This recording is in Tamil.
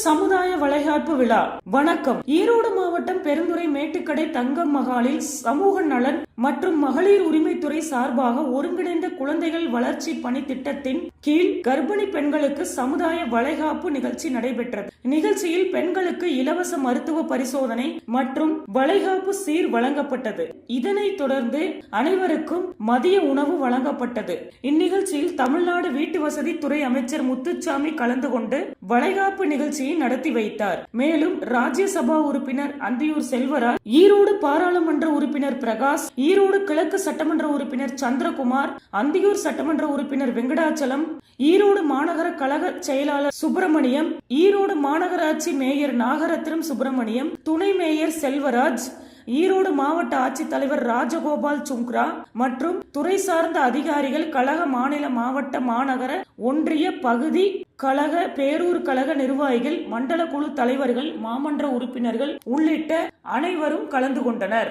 சமுதாய வளைகாப்பு விழா. வணக்கம். ஈரோடு மாவட்டம் பெருந்துறை மேட்டுக்கடை தங்கம் மகாலில் சமூக நலன் மற்றும் மகளிர் உரிமைத்துறை சார்பாக ஒருங்கிணைந்த குழந்தைகள் வளர்ச்சி பணி திட்டத்தின் கீழ் கர்ப்பிணி பெண்களுக்கு சமுதாய வளைகாப்பு நிகழ்ச்சி நடைபெற்றது. நிகழ்ச்சியில் பெண்களுக்கு இலவச மருத்துவ பரிசோதனை மற்றும் வளைகாப்பு சீர் வழங்கப்பட்டது. இதனைத் தொடர்ந்து அனைவருக்கும் மதிய உணவு வழங்கப்பட்டது. இந்நிகழ்ச்சியில் தமிழ்நாடு வீட்டு வசதி துறை அமைச்சர் முத்துச்சாமி கலந்து கொண்டு வளைகாப்பு நிகழ்ச்சியை நடத்தி வைத்தார். மேலும் ராஜ்யசபா உறுப்பினர் அந்தியூர் செல்வராஜ், ஈரோடு பாராளுமன்ற உறுப்பினர் பிரகாஷ், ஈரோடு கிழக்கு சட்டமன்ற உறுப்பினர் சந்திரகுமார், அந்தியூர் சட்டமன்ற உறுப்பினர் வெங்கடாச்சலம், ஈரோடு மாநகர கழக செயலாளர் சுப்பிரமணியம், ஈரோடு மாநகராட்சி மேயர் நாகரத்னம் சுப்பிரமணியம், துணை மேயர் செல்வராஜ், ஈரோடு மாவட்ட ஆட்சித்தலைவர் ராஜகோபால் சுங்க்ரா மற்றும் துறை சார்ந்த அதிகாரிகள், கழக மாநில மாவட்ட மாநகர ஒன்றிய பகுதி கழக பேரூர் கழக நிர்வாகிகள், மண்டல குழு தலைவர்கள், மாமன்ற உறுப்பினர்கள் உள்ளிட்ட அனைவரும் கலந்து கொண்டனர்.